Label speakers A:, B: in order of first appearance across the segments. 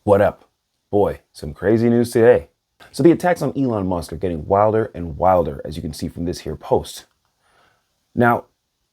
A: What up? Boy, some crazy news today. So the attacks on Elon Musk are getting wilder and wilder, as you can see from this here post. Now,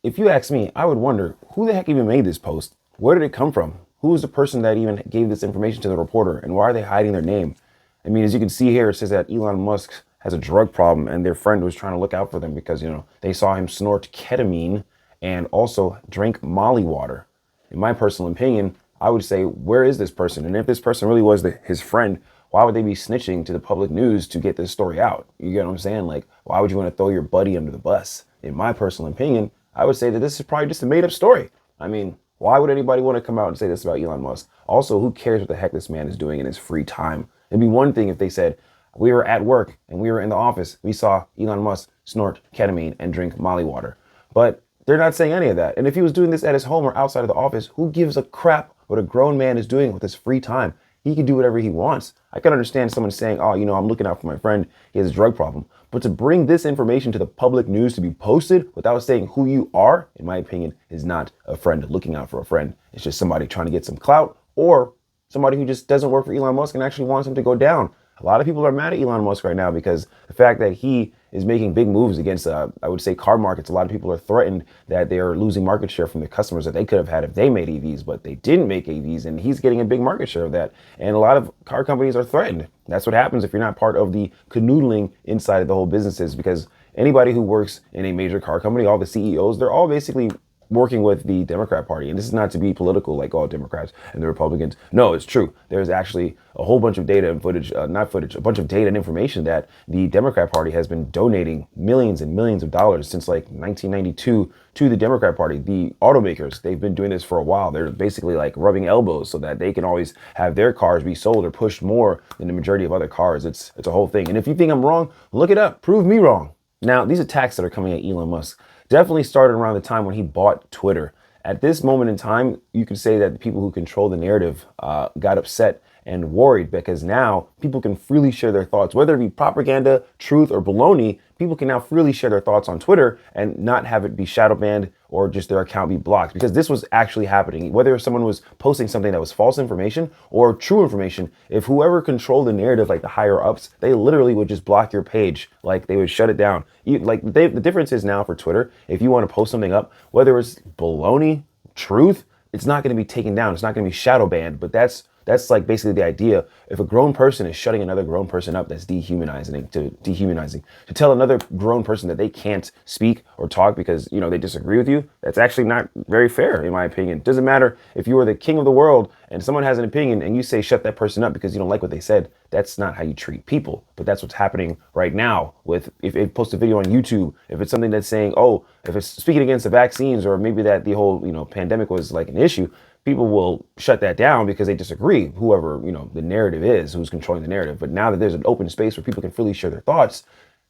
A: if you ask me, I would wonder who the heck even made this post? Where did it come from? Who was the person that even gave this information to the reporter, and why are they hiding their name? I mean, as you can see here, it says that Elon Musk has a drug problem and their friend was trying to look out for them because, they saw him snort ketamine and also drink Molly water. In my personal opinion, I would say, where is this person? And if this person really was his friend, why would they be snitching to the public news to get this story out? You get what I'm saying? Like, why would you want to throw your buddy under the bus? In my personal opinion, I would say that this is probably just a made up story. I mean, why would anybody want to come out and say this about Elon Musk? Also, who cares what the heck this man is doing in his free time? It'd be one thing if they said, we were at work and we were in the office. We saw Elon Musk snort ketamine and drink Molly water. But they're not saying any of that. And if he was doing this at his home or outside of the office, who gives a crap what a grown man is doing with his free time? He can do whatever he wants. I can understand someone saying, oh, I'm looking out for my friend. He has a drug problem. But to bring this information to the public news to be posted without saying who you are, in my opinion, is not a friend looking out for a friend. It's just somebody trying to get some clout or somebody who just doesn't work for Elon Musk and actually wants him to go down. A lot of people are mad at Elon Musk right now because the fact that he is making big moves against, I would say, car markets. A lot of people are threatened that they are losing market share from the customers that they could have had if they made EVs, but they didn't make EVs, and he's getting a big market share of that. And a lot of car companies are threatened. That's what happens if you're not part of the canoodling inside of the whole businesses, because anybody who works in a major car company, all the CEOs, they're all basically working with the Democrat Party. And this is not to be political like all Democrats and the Republicans. No, it's true. There's actually a whole bunch of data and footage, a bunch of data and information that the Democrat Party has been donating millions and millions of dollars since like 1992 to the Democrat Party. The automakers, they've been doing this for a while. They're basically like rubbing elbows so that they can always have their cars be sold or pushed more than the majority of other cars. It's a whole thing. And if you think I'm wrong, look it up. Prove me wrong. Now, these attacks that are coming at Elon Musk definitely started around the time when he bought Twitter. At this moment in time, you could say that the people who control the narrative got upset and worried because now people can freely share their thoughts, whether it be propaganda, truth, or baloney. People can now freely share their thoughts on Twitter and not have it be shadow banned or just their account be blocked, because this was actually happening. Whether someone was posting something that was false information or true information, if whoever controlled the narrative, like the higher ups, they literally would just block your page. Like they would shut it down. The difference is now for Twitter, if you want to post something up, whether it's baloney, truth, it's not going to be taken down. It's not going to be shadow banned, but that's like basically the idea. If a grown person is shutting another grown person up, that's dehumanizing. To tell another grown person that they can't speak or talk because, they disagree with you, that's actually not very fair, in my opinion. It doesn't matter if you are the king of the world and someone has an opinion and you say shut that person up because you don't like what they said. That's not how you treat people. But that's what's happening right now with, if they post a video on YouTube, if it's something that's saying, oh, if it's speaking against the vaccines, or maybe that the whole, pandemic was like an issue, people will shut that down because they disagree, whoever, the narrative is, who's controlling the narrative. But now that there's an open space where people can freely share their thoughts,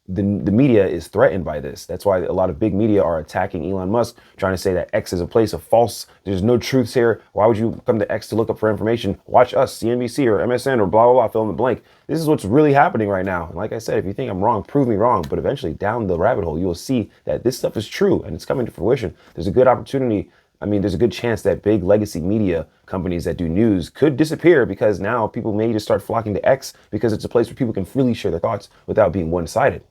A: the media is threatened by this. That's why a lot of big media are attacking Elon Musk, trying to say that X is a place of false, there's no truths here. Why would you come to X to look up for information? Watch us, CNBC or MSN or blah, blah, blah, fill in the blank. This is what's really happening right now. And like I said, if you think I'm wrong, prove me wrong. But eventually down the rabbit hole, you will see that this stuff is true and it's coming to fruition. There's a good opportunity. There's a good chance that big legacy media companies that do news could disappear because now people may just start flocking to X because it's a place where people can freely share their thoughts without being one-sided.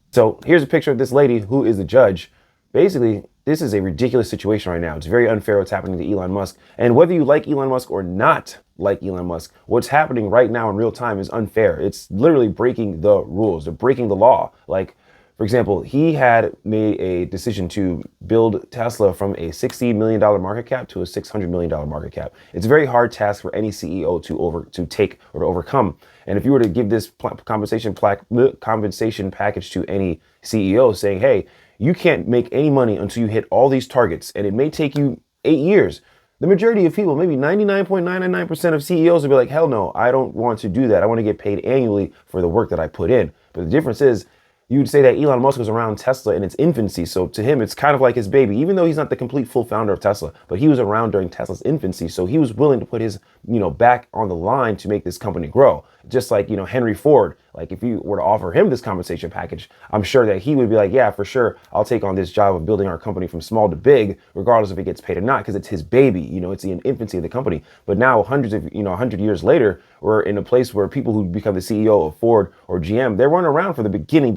A: So here's a picture of this lady who is the judge. Basically, this is a ridiculous situation right now. It's very unfair what's happening to Elon Musk. And whether you like Elon Musk or not like Elon Musk, what's happening right now in real time is unfair. It's literally breaking the rules. They're breaking the law. Like, for example, he had made a decision to build Tesla from a $60 million market cap to a $600 million market cap. It's a very hard task for any CEO to take or to overcome. And if you were to give this compensation package to any CEO saying, hey, you can't make any money until you hit all these targets, and it may take you 8 years. The majority of people, maybe 99.999% of CEOs will be like, hell no, I don't want to do that. I want to get paid annually for the work that I put in. But the difference is, you would say that Elon Musk was around Tesla in its infancy. So to him, it's kind of like his baby, even though he's not the complete full founder of Tesla, but he was around during Tesla's infancy. So he was willing to put his, back on the line to make this company grow. Just like, Henry Ford, like if you were to offer him this compensation package, I'm sure that he would be like, yeah, for sure, I'll take on this job of building our company from small to big, regardless if it gets paid or not, because it's his baby, it's the infancy of the company. But now 100 years later, we're in a place where people who become the CEO of Ford or GM, they weren't around for the beginning.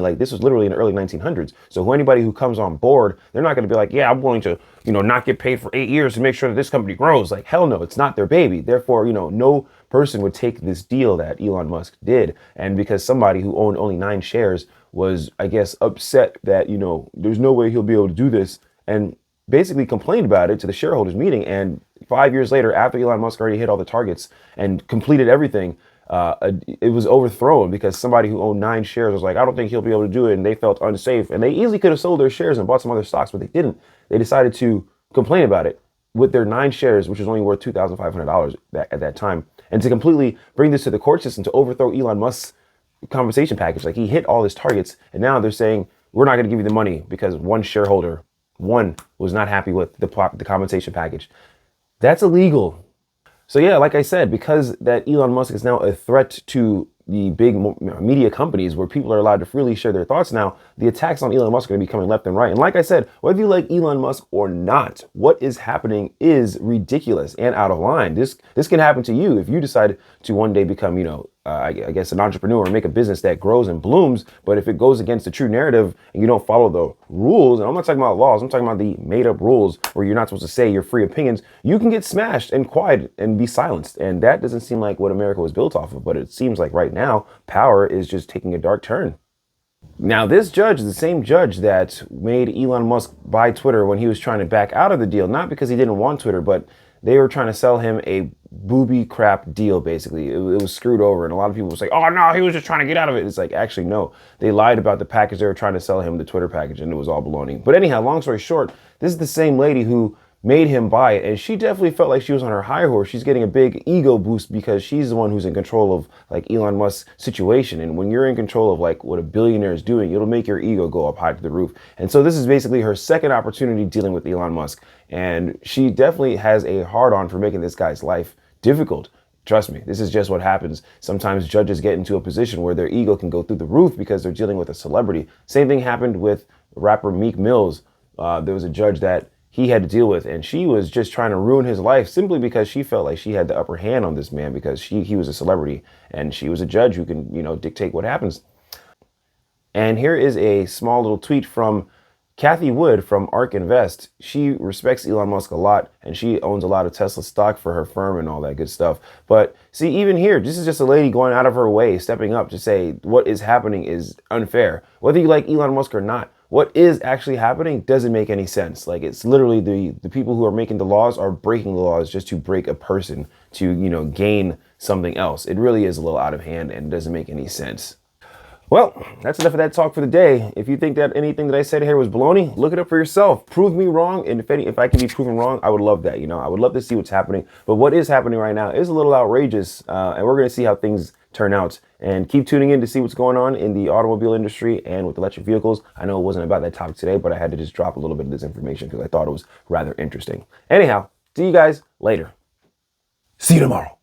A: Like this was literally in the early 1900s. So anybody who comes on board, they're not going to be like, yeah, I'm willing to, not get paid for 8 years to make sure that this company grows. Like, hell no, it's not their baby. Therefore, no person would take this deal that Elon Musk did. And because somebody who owned only 9 shares was, I guess, upset that, there's no way he'll be able to do this, and basically complained about it to the shareholders meeting. And 5 years later, after Elon Musk already hit all the targets and completed everything, it was overthrown because somebody who owned 9 shares was like, I don't think he'll be able to do it. And they felt unsafe. And they easily could have sold their shares and bought some other stocks, but they didn't. They decided to complain about it with their 9 shares, which was only worth $2,500 at that time. And to completely bring this to the court system to overthrow Elon Musk's compensation package. Like, he hit all his targets. And now they're saying, we're not going to give you the money because one shareholder, was not happy with the compensation package. That's illegal. So yeah, like I said, because that Elon Musk is now a threat to the big media companies where people are allowed to freely share their thoughts now, the attacks on Elon Musk are going to be coming left and right. And like I said, whether you like Elon Musk or not, what is happening is ridiculous and out of line. This can happen to you if you decide to one day become, I guess, an entrepreneur or make a business that grows and blooms. But if it goes against the true narrative and you don't follow the rules, and I'm not talking about laws, I'm talking about the made up rules where you're not supposed to say your free opinions, you can get smashed and quiet and be silenced. And that doesn't seem like what America was built off of. But it seems like right now, power is just taking a dark turn. Now, this judge is the same judge that made Elon Musk buy Twitter when he was trying to back out of the deal, not because he didn't want Twitter, but they were trying to sell him a booby crap deal, basically. It was screwed over, and a lot of people were like, oh, no, he was just trying to get out of it. It's like, actually, no. They lied about the package. They were trying to sell him the Twitter package, and it was all baloney. But anyhow, long story short, this is the same lady who made him buy it, and she definitely felt like she was on her high horse. She's getting a big ego boost because she's the one who's in control of like Elon Musk's situation. And when you're in control of like what a billionaire is doing, it'll make your ego go up high to the roof. And so this is basically her second opportunity dealing with Elon Musk, and she definitely has a hard on for making this guy's life difficult. Trust me, this is just what happens. Sometimes judges get into a position where their ego can go through the roof because they're dealing with a celebrity. Same thing happened with rapper Meek Mills. There was a judge that he had to deal with, and she was just trying to ruin his life simply because she felt like she had the upper hand on this man because he was a celebrity and she was a judge who can, dictate what happens. And here is a small little tweet from Kathy Wood from ARK Invest. She respects Elon Musk a lot, and she owns a lot of Tesla stock for her firm and all that good stuff. But see, even here, this is just a lady going out of her way, stepping up to say what is happening is unfair. Whether you like Elon Musk or not, what is actually happening doesn't make any sense. Like, it's literally the people who are making the laws are breaking the laws just to break a person to, gain something else. It really is a little out of hand and doesn't make any sense. Well, that's enough of that talk for the day. If you think that anything that I said here was baloney, look it up for yourself. Prove me wrong. And if I can be proven wrong, I would love that. I would love to see what's happening. But what is happening right now is a little outrageous. And we're going to see how things turn out. And keep tuning in to see what's going on in the automobile industry and with electric vehicles. I know it wasn't about that topic today, but I had to just drop a little bit of this information because I thought it was rather interesting. Anyhow, see you guys later. See you tomorrow.